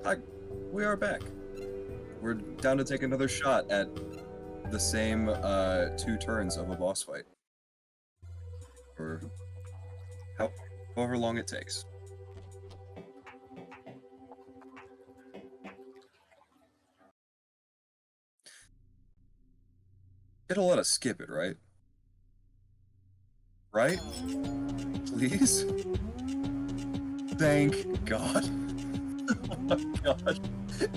Hi, we are back. We're down to take another shot at the same 2 turns of a boss fight. For however long it takes. It'll let us skip it, right? Right? Please? Thank God. Oh my God.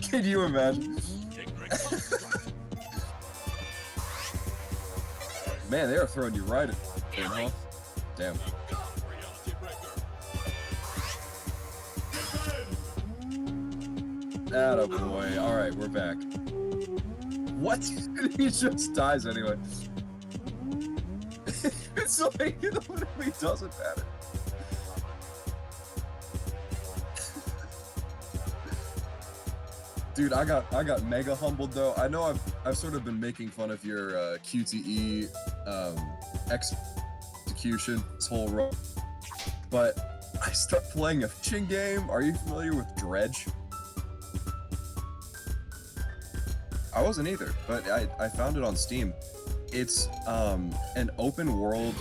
Can you imagine? Man, they are throwing you right at them, huh? Damn. Atta boy. Alright, we're back. What? He just dies anyway. It's like, it literally doesn't matter. Dude, I got mega humbled though. I know I've sort of been making fun of your QTE execution this whole run, but I start playing a fishing game. Are you familiar with Dredge? I wasn't either, but I found it on Steam. It's an open world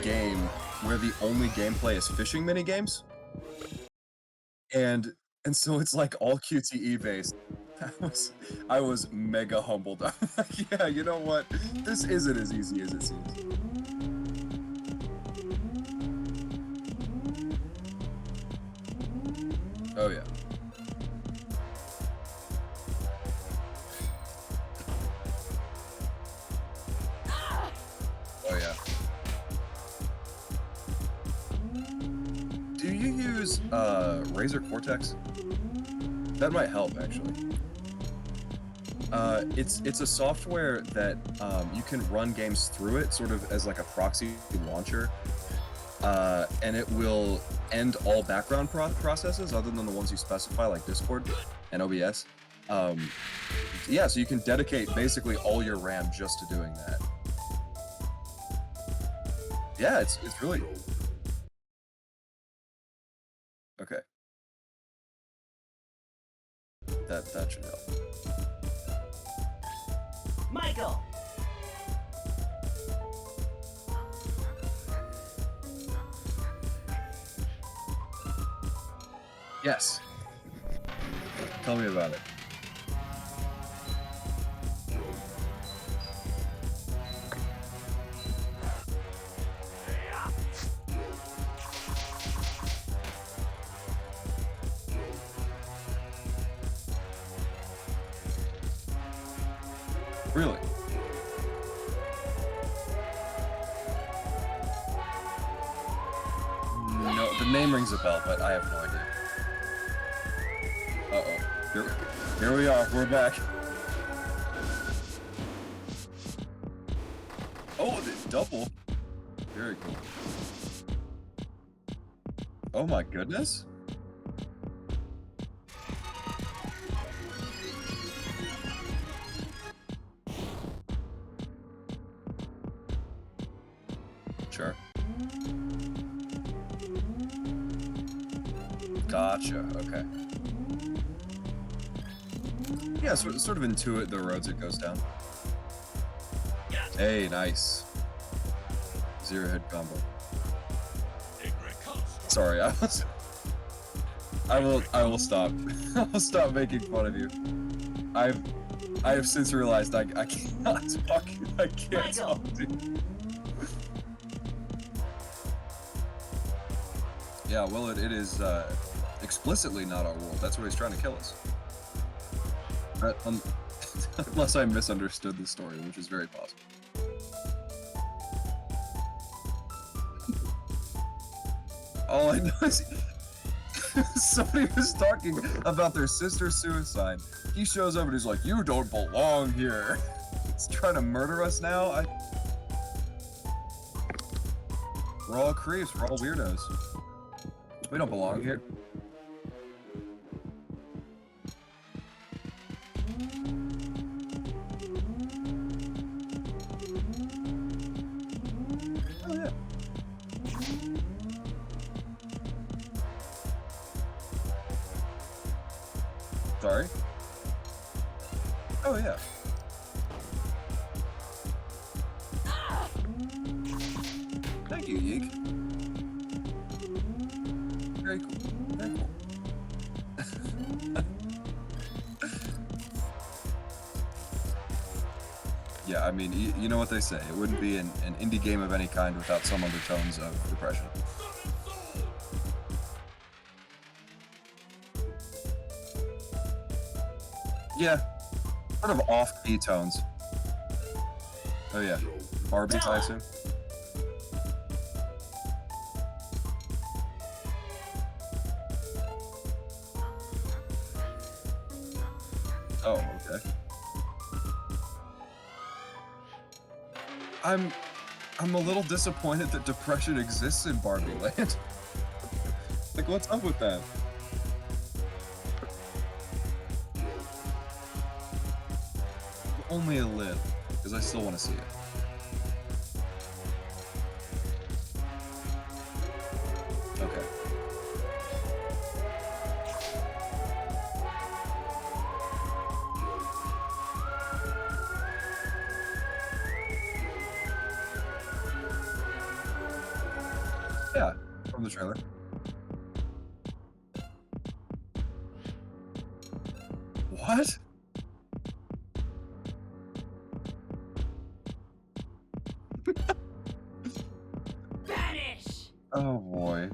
game where the only gameplay is fishing minigames. And so it's like all QTE based. I was mega humbled. I'm like, yeah, you know what? This isn't as easy as it seems. Oh yeah. Oh yeah. Do you use Razer Cortex? That might help actually. It's a software that you can run games through it, sort of as like a proxy launcher, and it will end all background processes other than the ones you specify, like Discord and OBS. Yeah, so you can dedicate basically all your RAM just to doing that. Yeah, it's really okay. That should help. Michael! Yes. Tell me about it. Really? No, the name rings a bell, but I have no idea. Uh-oh. Here we are. We're back. Oh, the double. Very cool. Oh my goodness. Sure. Gotcha. Okay. Yeah, sort of intuit the roads it goes down. Hey, nice. Zero hit combo. Sorry, I will stop. I will stop making fun of you. I have since realized I cannot talk. I can't talk to you. Yeah, well, it is explicitly not our world. That's why he's trying to kill us. Unless I misunderstood the story, which is very possible. All I know is somebody was talking about their sister's suicide. He shows up and he's like, "You don't belong here." He's trying to murder us now. We're all creeps. We're all weirdos. We don't belong here. Oh yeah. Sorry? Oh, yeah. Thank you, YIIK. Very cool. Very cool. Yeah, I mean, you know what they say. It wouldn't be an indie game of any kind without some undertones of depression. Yeah, sort of off-key tones. Oh yeah, Barbie, I assume. Oh, okay. I'm a little disappointed that depression exists in Barbie Land. Like, what's up with that? Only a little, because I still want to see it. Okay. Yeah, from the trailer. What? Vanish! Oh boy.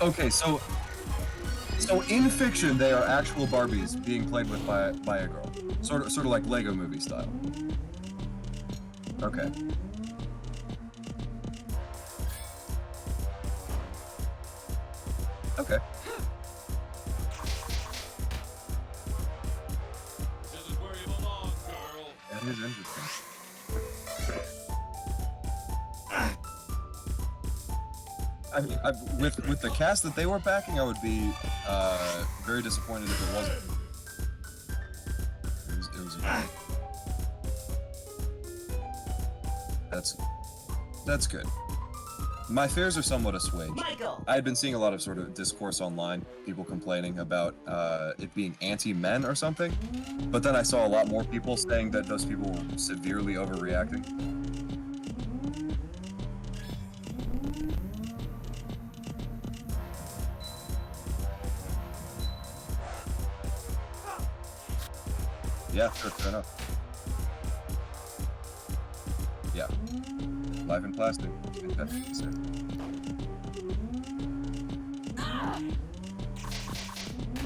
Okay, so in fiction they are actual Barbies being played with by a girl. Sort of like Lego movie style. Okay. Okay. This is where you belong, girl. That is interesting. I mean, with the cast that they were backing, I would be very disappointed if it wasn't. It was that's good. My fears are somewhat assuaged. Michael! I had been seeing a lot of sort of discourse online, people complaining about it being anti-men or something, but then I saw a lot more people saying that those people were severely overreacting. Yeah, sure, fair enough. Yeah. Life in plastic. Fantastic.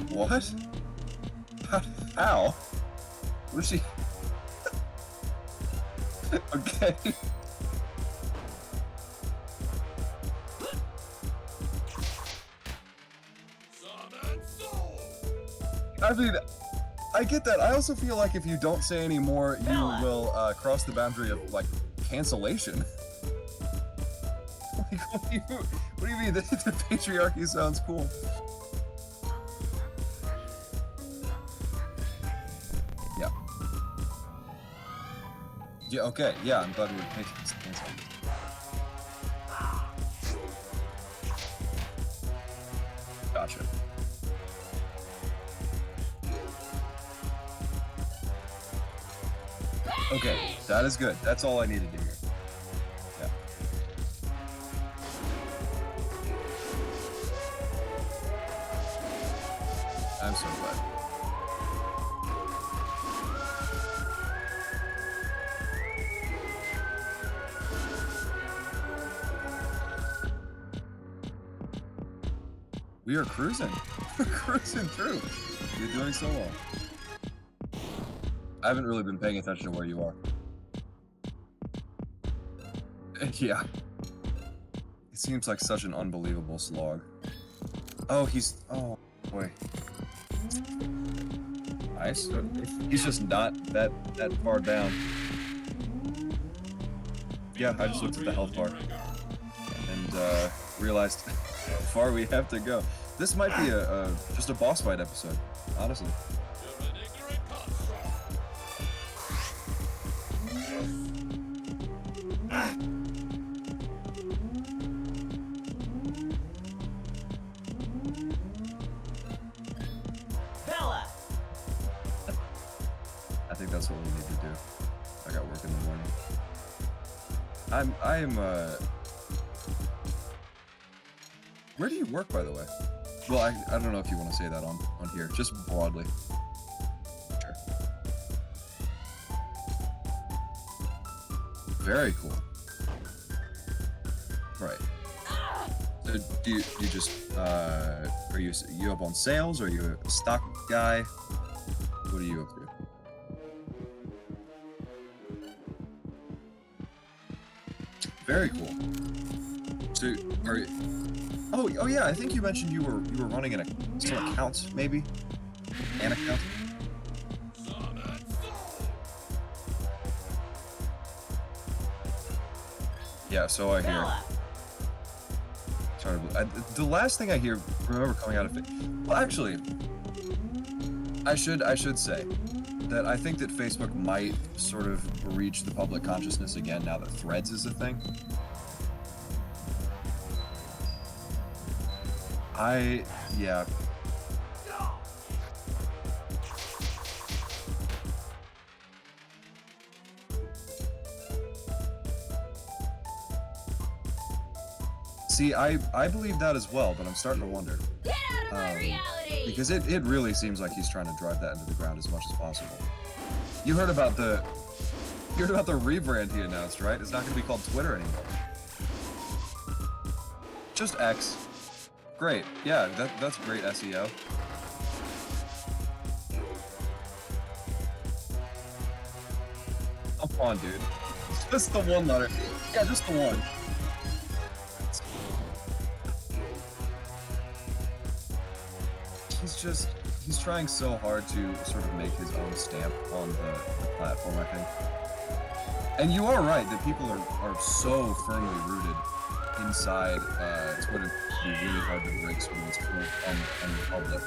What? How? What is she? Okay. I mean, I get that. I also feel like if you don't say any more, you will cross the boundary of, like, cancellation. Like, what do you mean? The patriarchy sounds cool. Yeah. Yeah, okay. Yeah, I'm glad we're making this cancel. Gotcha. Okay, that is good. That's all I needed to hear. Yeah. I'm so glad. We are cruising. We're cruising through. You're doing so well. I haven't really been paying attention to where you are. Yeah. It seems like such an unbelievable slog. Oh, oh, boy. Nice. He's just not that far down. Yeah, I just looked at the health bar. realized how far we have to go. This might be just a boss fight episode, honestly. You're an ignorant construct. Bella! I think that's what we need to do. I got work in the morning. I am Where do you work, by the way? Well, I don't know if you want to say that on here, just broadly. Sure. Very cool. Right. So do you just are you up on sales? Or are you a stock guy? What are you up to? Very cool. So are you, oh yeah, I think you mentioned you were running some account, maybe? An account? Yeah, so I hear. Bella! Sorry, the last thing I remember coming out of it. Well, actually, I should say that I think that Facebook might sort of reach the public consciousness again now that Threads is a thing. Yeah. See, I believe that as well, but I'm starting to wonder. Get out of my reality! Because it really seems like he's trying to drive that into the ground as much as possible. You heard about the rebrand he announced, right? It's not going to be called Twitter anymore. Just X. Great. Yeah, that's great SEO. Come on, dude. Just the one letter. Yeah, just the one. He's trying so hard to sort of make his own stamp on the platform, I think. And you are right that people are so firmly rooted inside Twitter. It'd be really hard to break when it's full on the public.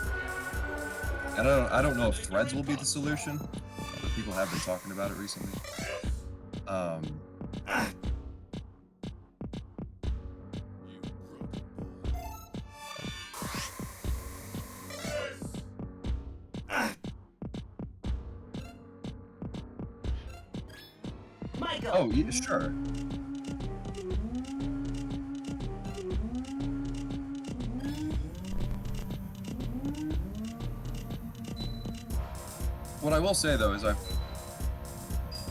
And I don't know if Threads will be the solution, but people have been talking about it recently. Michael! Oh, yeah, sure. What I will say though is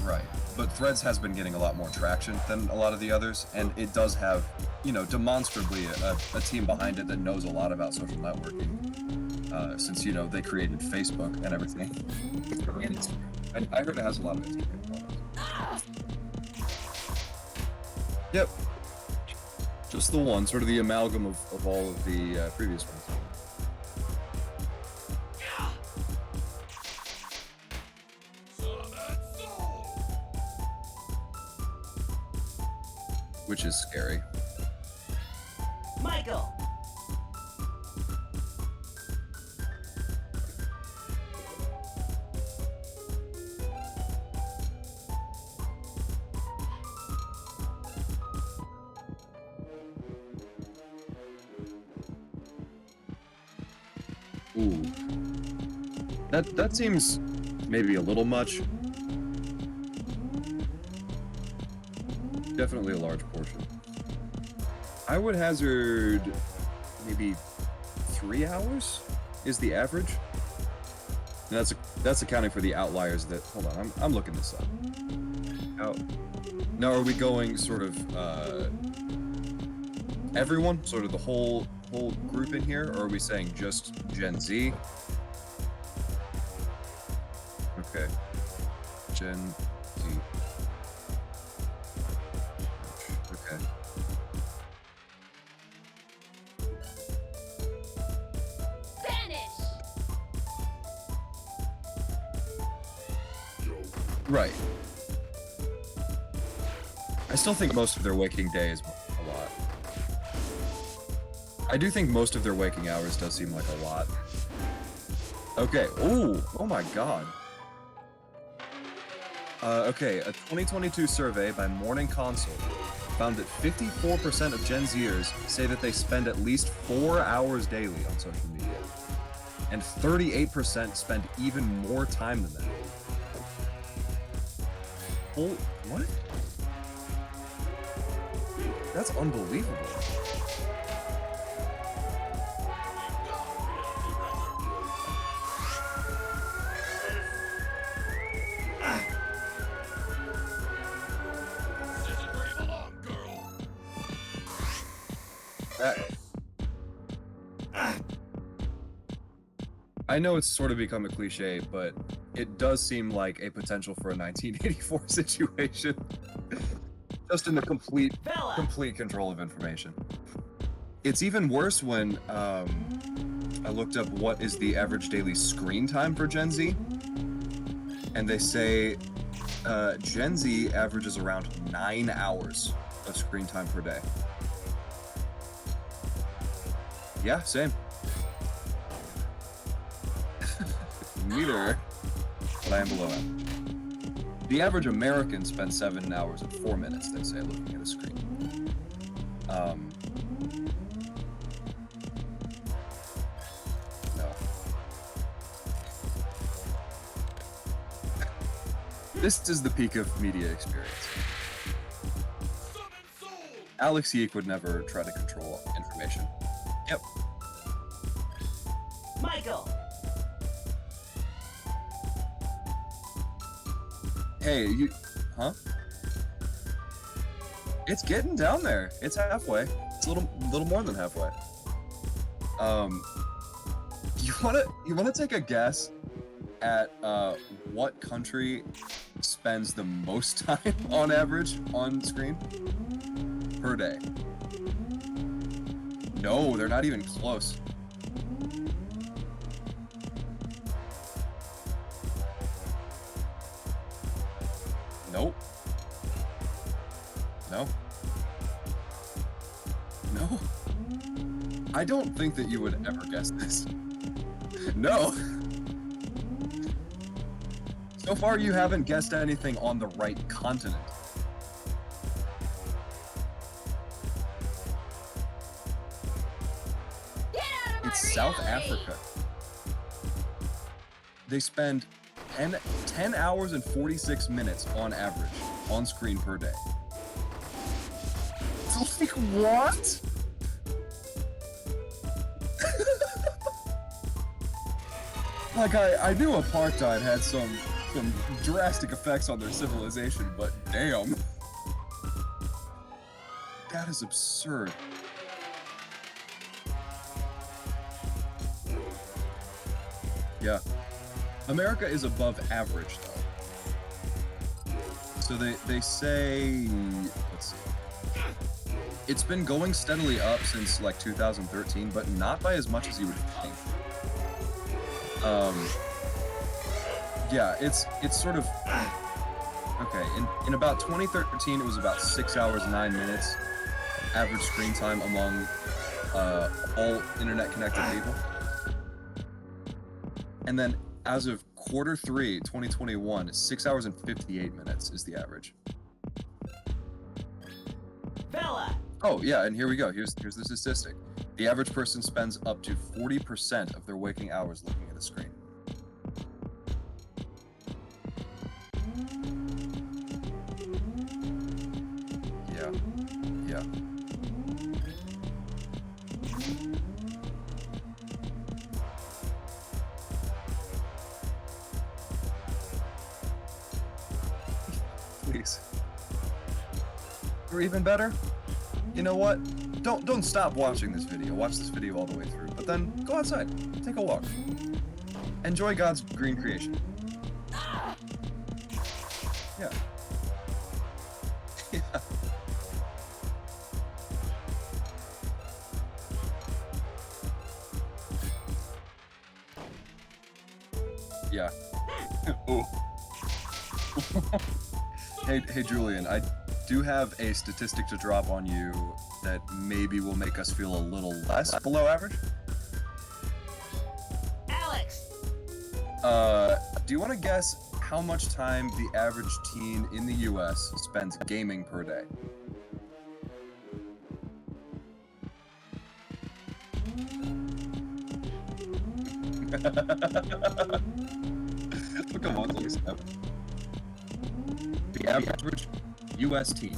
right, but Threads has been getting a lot more traction than a lot of the others, and it does have, you know, demonstrably a team behind it that knows a lot about social networking, since, you know, they created Facebook and everything. And I heard it has a lot of Instagram products. Yep. Just the one, sort of the amalgam of all of the previous ones. Which is scary. Michael! Ooh. That seems maybe a little much. Definitely a large portion. I would hazard maybe 3 hours is the average. And that's accounting for the outliers that, hold on, I'm looking this up. Now are we going sort of everyone, sort of the whole group in here, or are we saying just Gen Z? Okay. Gen Z. Okay. Vanish! Right. I still think most of their waking day is a lot. I do think most of their waking hours does seem like a lot. Okay. Ooh. Oh my god. Okay, a 2022 survey by Morning Consult found that 54% of Gen Zers say that they spend at least 4 hours daily on social media. And 38% spend even more time than that. Holy, what? That's unbelievable. This is where you belong, girl. I know it's sort of become a cliche, but it does seem like a potential for a 1984 situation. Just in the complete control of information. It's even worse when I looked up what is the average daily screen time for Gen Z, and they say Gen Z averages around 9 hours of screen time per day. Yeah, same. Neither, but I am below average. The average American spends 7 hours and 4 minutes, they say, looking at a screen. No. This is the peak of media experience. Alex YIIK would never try to control information. Yep. Michael. Hey, you... Huh? It's getting down there. It's halfway. It's a little more than halfway. You wanna take a guess at what country spends the most time on average on screen per day? No, they're not even close. Nope. No. No. I don't think that you would ever guess this. No. So far, you haven't guessed anything on the right continent. Get out of my It's South reality. Africa. They spend 10 hours and 46 minutes on average on screen per day. It's like, what? Like, I knew apartheid had some drastic effects on their civilization, but damn. That is absurd. Yeah. America is above average, though. So they say, let's see. It's been going steadily up since like 2013, but not by as much as you would think. Yeah, it's sort of, okay, in about 2013, it was about 6 hours, 9 minutes average screen time among all internet-connected people. And then as of Q3 2021, 6 hours and 58 minutes is the average. Bella. Oh yeah, and here we go. Here's the statistic. The average person spends up to 40% of their waking hours looking at a screen. Yeah. Yeah. Please. Or even better, you know what? Don't stop watching this video. Watch this video all the way through. But then go outside, take a walk. Enjoy God's green creation. Yeah. Yeah. Yeah. Oh. Hey Julian, do have a statistic to drop on you that maybe will make us feel a little less below average. Alex. Do you want to guess how much time the average teen in the US spends gaming per day? Come on, please. The average US teen.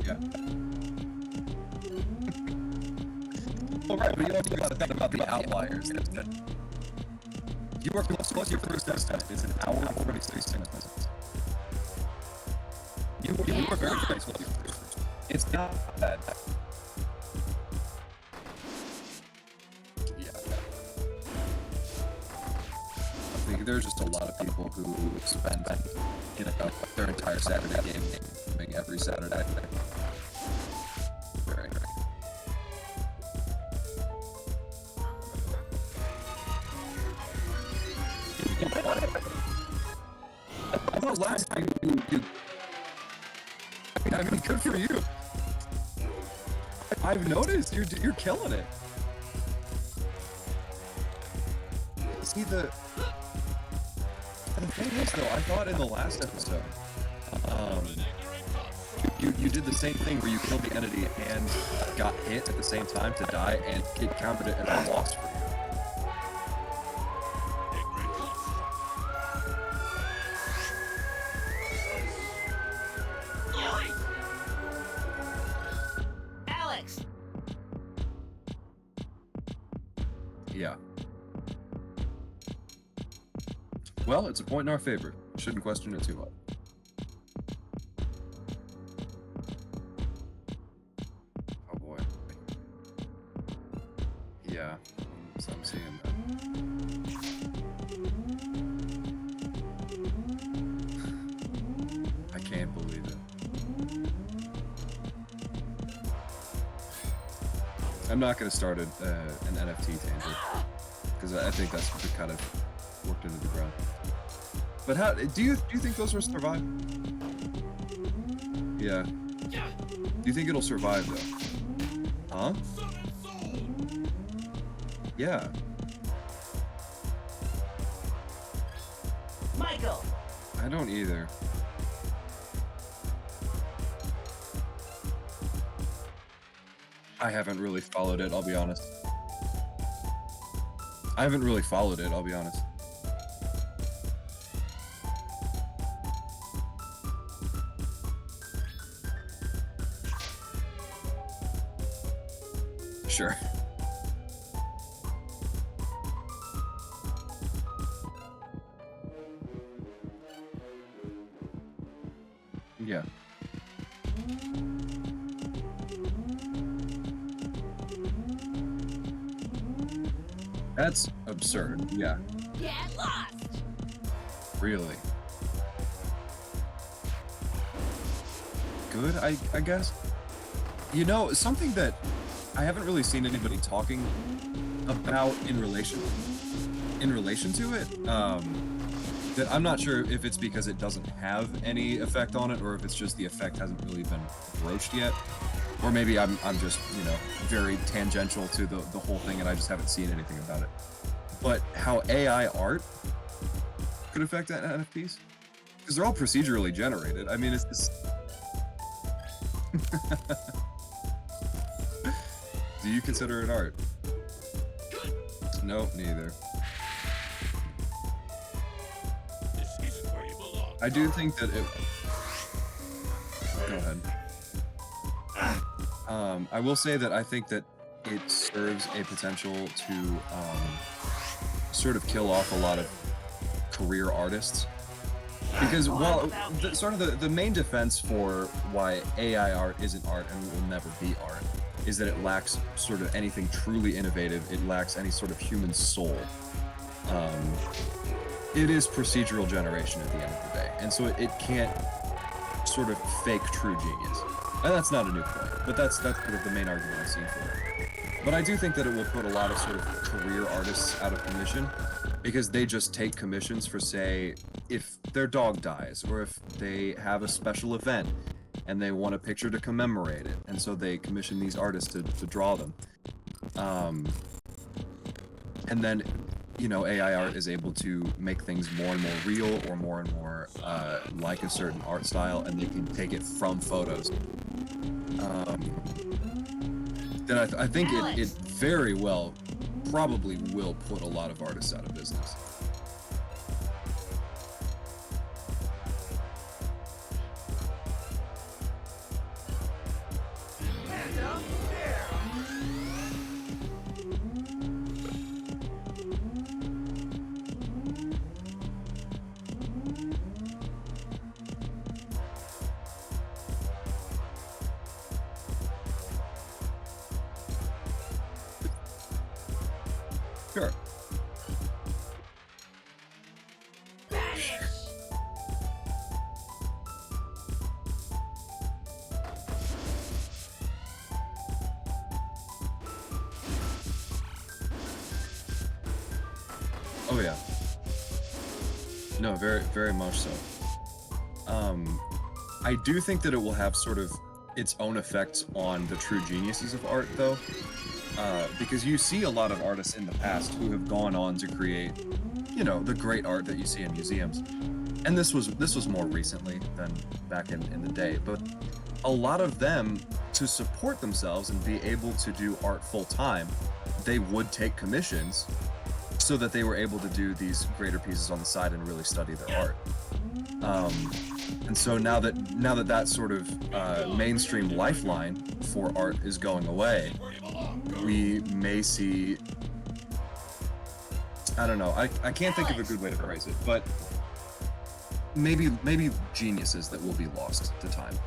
Yeah. All right, but you also got to think about the outliers. You are close to your first estimate. It's an hour and 46 minutes. You are very close. It's not bad. Yeah. I think there's just a lot of people who spend, their entire Saturday gaming every Saturday. Very. I thought last time you I mean, good for you. I've noticed you're killing it. See, the thing is, though, I thought in the last episode, you did the same thing where you killed the entity and got hit at the same time to die, and it counted it as a loss for you. Alex. Yeah. Well, it's a point in our favor. Shouldn't question it too much. Oh boy. Yeah, so I'm seeing that. I can't believe it. I'm not going to start an NFT tangent, because I think that's kind of worked into the ground. But how do you think those will survive? Yeah. Do you think it'll survive though? Huh? Yeah. Michael. I don't either. I haven't really followed it, I'll be honest. I haven't really followed it, I'll be honest. Sure. Yeah. That's absurd, yeah. Get lost. Really. Good, I guess. You know, something that I haven't really seen anybody talking about in relation to it, that I'm not sure if it's because it doesn't have any effect on it, or if it's just the effect hasn't really been broached yet. Or maybe I'm just, very tangential to the whole thing and I just haven't seen anything about it. But how AI art could affect NFTs? Because they're all procedurally generated. I mean, it's this... Do you consider it art? Nope, neither. This isn't where you belong. I do think that it... Go ahead. I will say that I think that it serves a potential to sort of kill off a lot of career artists. Because while the main defense for why AI art isn't art and will never be art is that it lacks sort of anything truly innovative, it lacks any sort of human soul. It is procedural generation at the end of the day, and so it can't sort of fake true genius. And that's not a new point, but that's sort of the main argument I've seen for it. But I do think that it will put a lot of sort of career artists out of commission, because they just take commissions for, say, if their dog dies, or if they have a special event and they want a picture to commemorate it, and so they commission these artists to draw them. And then, you know, AI art is able to make things more and more real, or more and more like a certain art style, and they can take it from photos. Then I think it very well probably will put a lot of artists out of business. Sure. Oh yeah. No, very, very much so. I do think that it will have sort of its own effects on the true geniuses of art, though. Because you see a lot of artists in the past who have gone on to create, you know, the great art that you see in museums. And this was more recently than back in the day, but a lot of them, to support themselves and be able to do art full time, they would take commissions so that they were able to do these greater pieces on the side and really study their art. And so now that sort of mainstream lifeline for art is going away, we may see, I don't know, I can't think of a good way to phrase it, but maybe geniuses that will be lost to time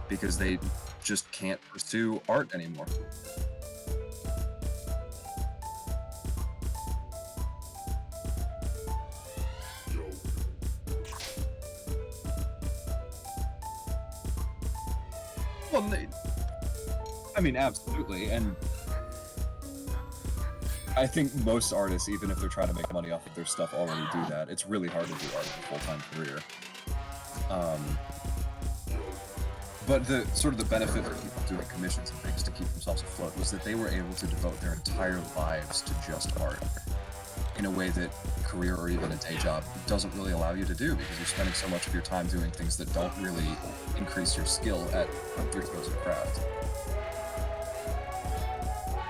because they just can't pursue art anymore. Well, I mean, absolutely, and I think most artists, even if they're trying to make money off of their stuff, already do that. It's really hard to do art as a full-time career. But the sort of the benefit for people doing commissions and things to keep themselves afloat was that they were able to devote their entire lives to just art in a way that career or even a day job doesn't really allow you to do, because you're spending so much of your time doing things that don't really increase your skill at your chosen craft.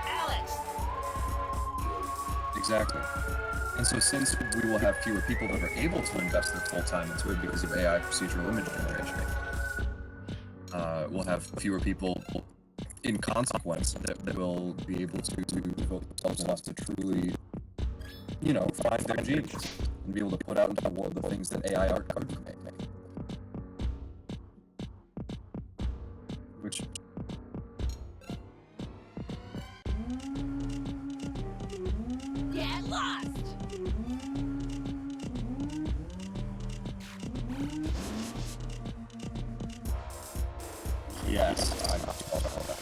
Alex! Exactly. And so since we will have fewer people that are able to invest their full time into it because of AI procedural image generation, we'll have fewer people in consequence that will be able to devote themselves enough to truly, you know, find their genius and be able to put out into the world the things that AI art could make. Which Get lost! yes, I got to talk about that.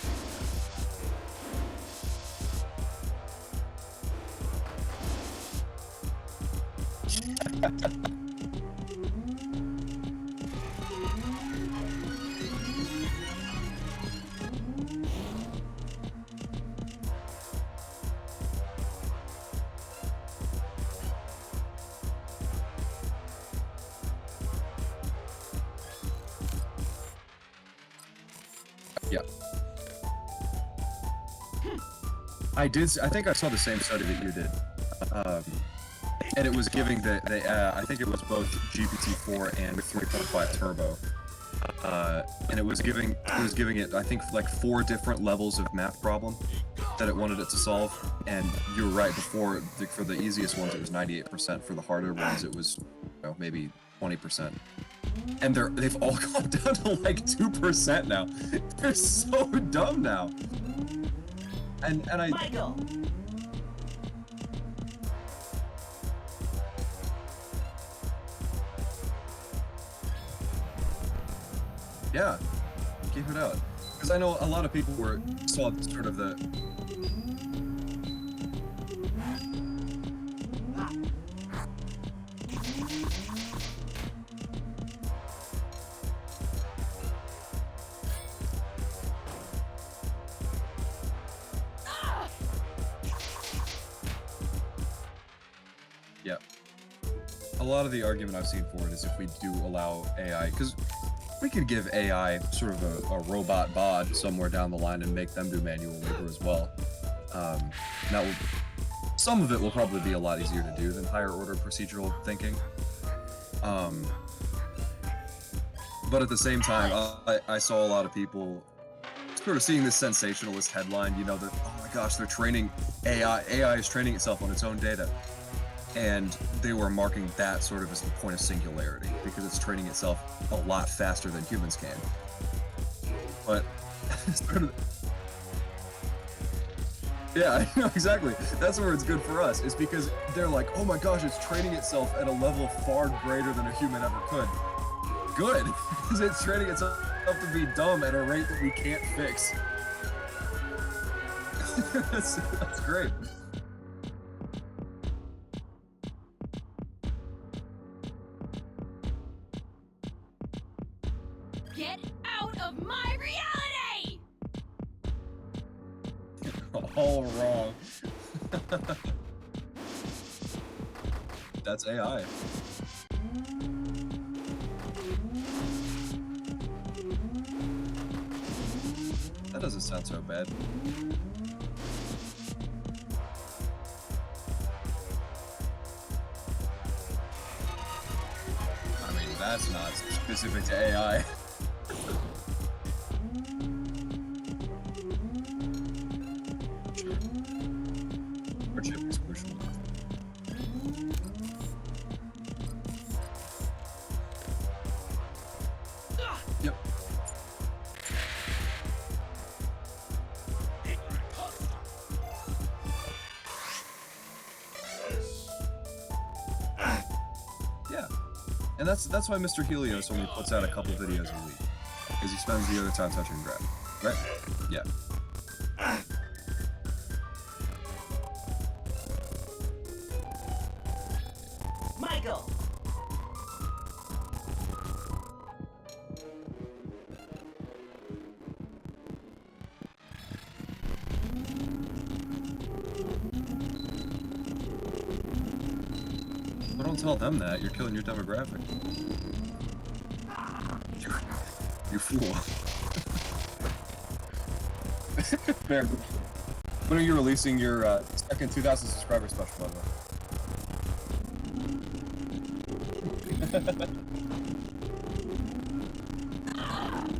Yeah. I think I saw the same study that you did. And it was giving I think it was both GPT-4 and 3.5 Turbo. And it was giving it, I think, like 4 different levels of math problem that it wanted it to solve. And you were right, before, for the easiest ones it was 98%, for the harder ones it was, you know, maybe 20%. And they've all gone down to like 2% now. They're so dumb now. And I Michael! yeah, keep it out. Because I know a lot of people saw sort of a lot of the argument I've seen for it is if we do allow AI, because we could give AI sort of a robot bod somewhere down the line and make them do manual labor as well. That will, some of it will probably be a lot easier to do than higher order procedural thinking. But at the same time, I saw a lot of people sort of seeing this sensationalist headline, you know, that, oh my gosh, they're training AI is training itself on its own data. And they were marking that sort of as the point of singularity, because it's training itself a lot faster than humans can. But, sort of, yeah, exactly. That's where it's good for us, is because they're like, oh my gosh, it's training itself at a level far greater than a human ever could. Good, because it's training itself to be dumb at a rate that we can't fix. That's great. Get out of my reality! All wrong. That's AI. That doesn't sound so bad. I mean, that's not specific to AI. Sure. Our chip is crucial. Yep. Yeah. And that's why Mr. Helios only puts out a couple videos a week. Because he spends the other time touching grab. Right? Yeah. Michael! But don't tell them that. You're killing your demographic. You fool. Fair. When are you releasing your second 2,000 subscriber special, by the way?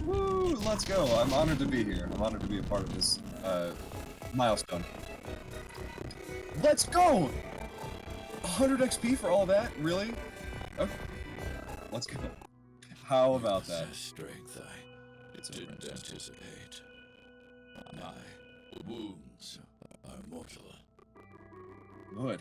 Woo! Let's go. I'm honored to be here. I'm honored to be a part of this milestone. Let's go! 100 XP for all that? Really? Okay. Let's go. How about that? Strength I It's didn't over. anticipate. My wounds are mortal. Good.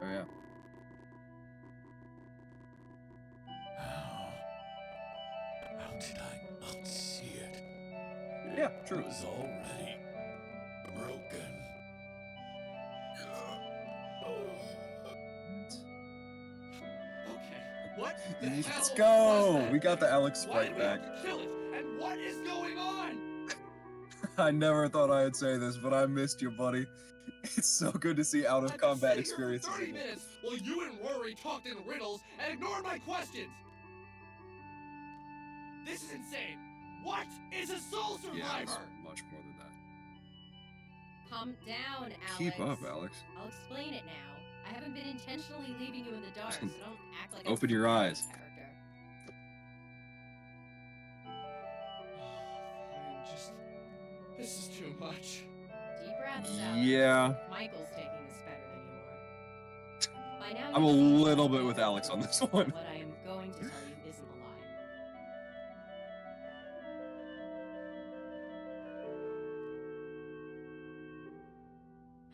Oh yeah. How did I not see it? Yeah, It true. was already broken. Okay, what the Let's hell go! was that We got the thing? Alex Why sprite did we have back. to kill it? And what is going on? I never thought I'd say this, but I missed you, buddy. It's so good to see out of I've been combat sitting here for experiences 30 again. minutes while you and Rory talked in riddles and ignored my questions. This is insane. What is a soul Yeah, it's survivor? much more than that. Calm down, Alex. Keep up, Alex. I'll explain it now. I haven't been intentionally leaving you in the dark, so don't act like Open I'm your some eyes. character. Fine, just... This is too much. Deep breaths, Alex. Yeah. Michael's taking this better than you are. By now I'm a you've seen little all bit the with Alex on this evidence. one. What I am going to tell you isn't a lie.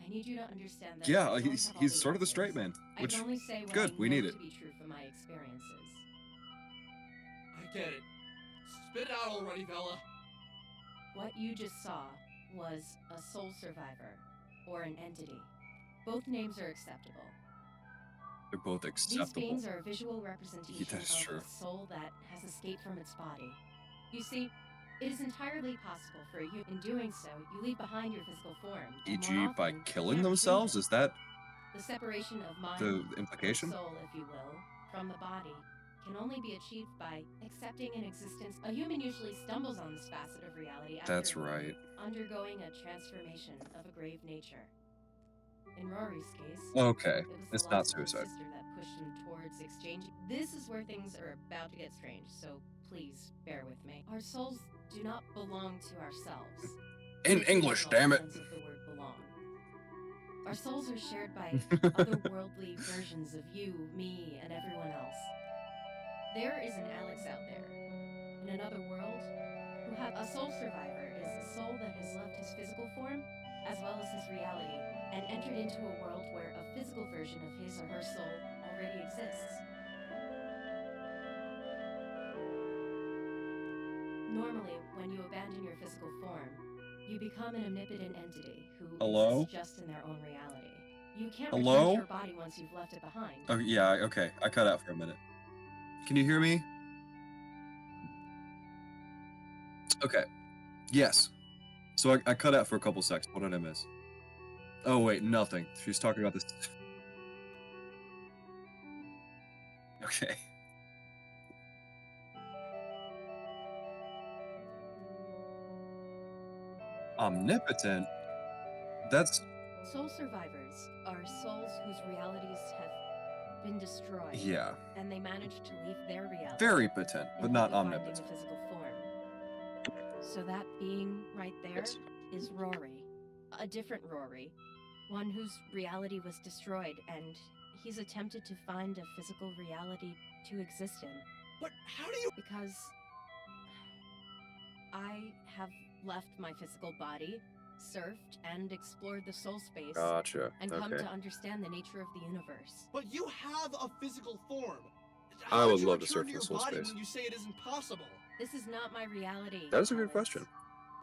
I need you to understand that. I Yeah, don't he's have all the sort of the straight answers. man, I which can only say what good, I we know need it. to be true from my experiences. I get it. Spit it out already, Bella. What you just saw was a soul survivor, or an entity. Both names are acceptable. They're both These acceptable. beings are a visual representation that is of true. a soul that has escaped from its body. You see, it is entirely possible for you. In doing so, you leave behind your physical form. And more E.g., by often, you killing can't themselves? retrieve Is that it. The separation of mind, the or implication? soul, if you will, from the body can only be achieved by accepting an existence. A human usually stumbles on this facet of reality after That's right. undergoing a transformation of a grave nature. In Rory's case, Okay, it was the it's not loss of his suicide. sister that pushed him towards exchanging. This is where things are about to get strange, so please bear with me. Our souls do not belong to ourselves. In the English, traditional damn it. sense of the word belong. Our souls are shared by otherworldly versions of you, me, and everyone else. There is an Alex out there, in another world, who has a soul survivor is a soul that has left his physical form, as well as his reality, and entered into a world where a physical version of his or her soul already exists. Normally, when you abandon your physical form, you become an omnipotent entity who Hello? exists just in their own reality. You can't Hello? return to your body once you've left it behind. Oh, yeah, okay. I cut out for a minute. Can you hear me? Okay. Yes. So I cut out for a couple seconds. What did I miss? Oh, wait, nothing. She's talking about this. Okay. Omnipotent? That's... Soul survivors are souls whose realities have been destroyed. Yeah. And they manage to leave their reality. Very potent, but in not hope of finding omnipotent. a physical form. So that being right there is Yes. Rory. A different Rory. One whose reality was destroyed, and he's attempted to find a physical reality to exist in. But how do you? Because I have left my physical body, surfed, and explored the soul space, Gotcha. and come Okay. to understand the nature of the universe. But you have a physical form. I How would you love to return surf in your the soul body space. when you say it isn't possible? This is not my reality. That is a good Alex. question.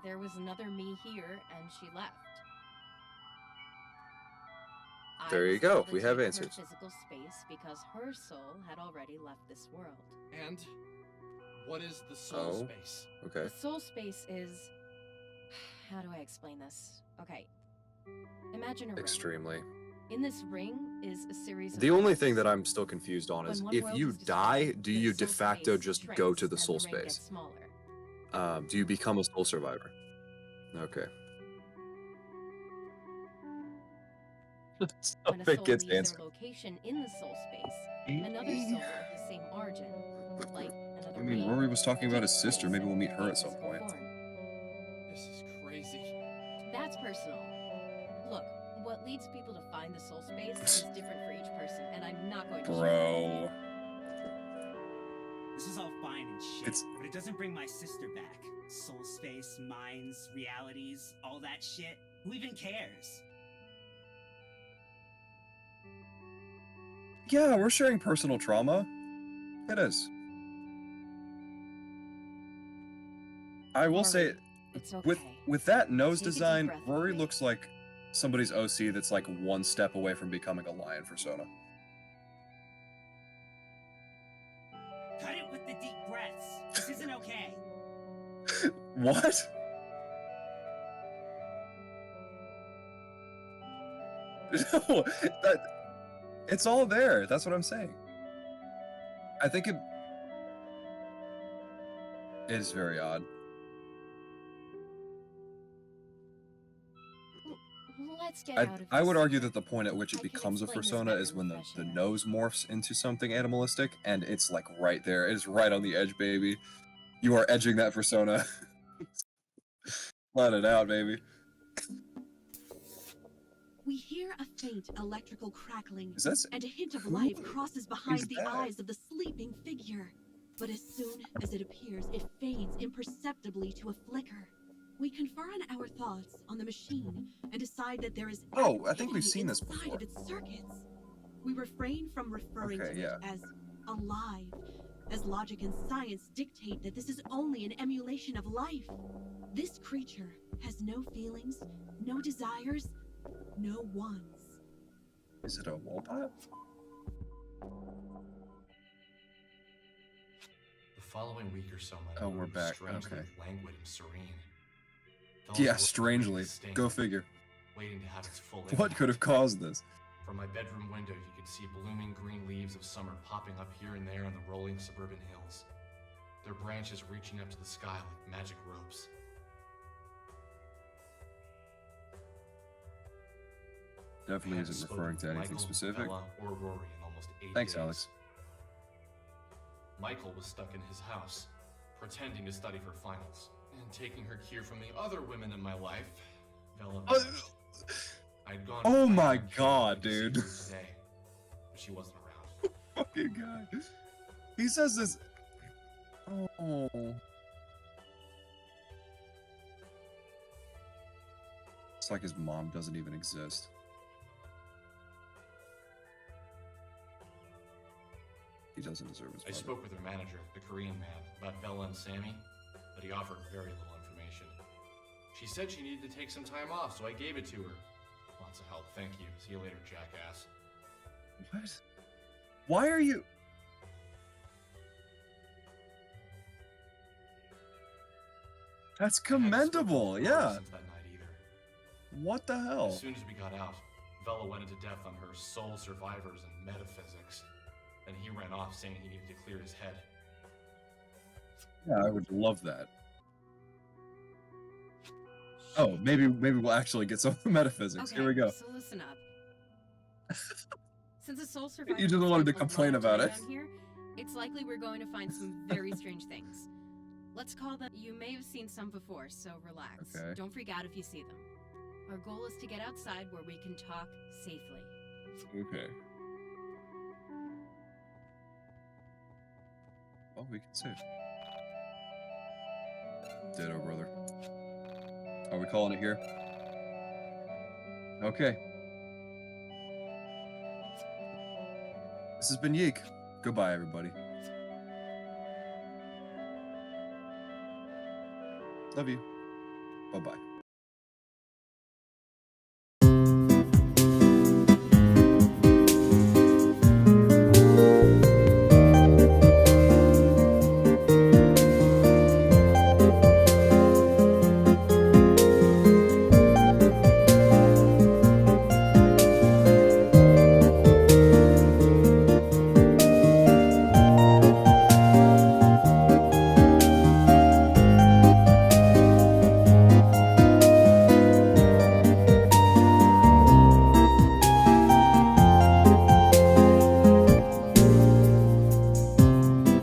There was another me here, and she left. There I you was go. able to We have take answers. her physical space because her soul had already left this world. And what is the soul Oh. space? Okay. The soul space is... How do I explain this? Okay. Imagine a ring. Extremely. In this ring is a series of The only worlds. thing that I'm still confused on is When one if world you is die, destroyed, do the you soul de facto space just shrinks go to the and soul ring space? gets smaller. Do you become a soul survivor? Okay. So When a it soul gets leaves answered. their location in the soul space, another soul of the same origin, like another I mean, me, Rory was talking about his takes sister. place Maybe we'll and meet her at regains some physical point. form. This is crazy. That's personal. Look, what leads people to find the soul space is different for each person, and I'm not going to share that with you. Bro. This is all fine and shit, It's- but it doesn't bring my sister back. Soul space, minds, realities, all that shit. Who even cares? Yeah, we're sharing personal trauma. It is. I will say, Rory, it's okay. with that nose Take a deep design, breath with Rory me. looks like somebody's OC that's like one step away from becoming a lion for Sona. Cut it with the deep breaths. This isn't okay. What? No, it's all there. That's what I'm saying. I think it is very odd. Let's get out of I would this. argue that the point at which it I can becomes a explain this persona better is in when the the fresh air. nose morphs into something animalistic, and it's like right there. It is right on the edge, baby. You are edging that persona. Let it out, baby. We hear a faint electrical crackling, Is that and a hint of who life crosses behind is the that? eyes of the sleeping figure. But as soon as it appears, it fades imperceptibly to a flicker. We confer on our thoughts on the machine and decide that there is Oh, I think we've activity seen this inside before. of its circuits. We refrain from referring Okay, to yeah. it as alive, as logic and science dictate that this is only an emulation of life. This creature has no feelings, no desires, no wants. Is it a Wolbot? following week or so, my Oh, mood we're was back. strangely Okay. languid and serene. Felt Yeah, like a strangely. sting, Go figure. waiting to have its full What impact. could have caused this? From my bedroom window, you could see blooming green leaves of summer popping up here and there on the rolling suburban hills, their branches reaching up to the sky like magic ropes. Definitely I hadn't isn't spoken referring with to anything Michael, specific. Bella, or Rory in almost 8 Thanks, days. Alex. Michael was stuck in his house, pretending to study for finals, and taking her cue from the other women in my life. Bella vanished. I'd gone. Oh to my find her God, to see dude. her today, but she wasn't around. Fucking guy. He says this. Oh. It's like his mom doesn't even exist. He doesn't deserve his I mother. spoke with her manager, the Korean man, about Bella and Sammy, but he offered very little information. She said she needed to take some time off, so I gave it to her. Lots of help, thank you. See you later, jackass. What? Why are you? That's I hadn't spoken commendable, with Rory yeah. since that night either. What the hell? As soon as we got out, Bella went into depth on her soul survivors and metaphysics. Then he ran off saying he needed to clear his head. Yeah, I would love that. Oh, maybe we'll actually get some metaphysics. Here we go. So listen up. Since a soul survivor You just wanted to spent a complain lot of about time it. down here, it's likely we're going to find some very strange things. Let's call them. You may have seen some before, so relax. Okay. Don't freak out if you see them. Our goal is to get outside where we can talk safely. Okay. Well, we can save. Ditto, brother. Are we calling it here? Okay. This has been YIIK. Goodbye, everybody. Love you. Bye-bye.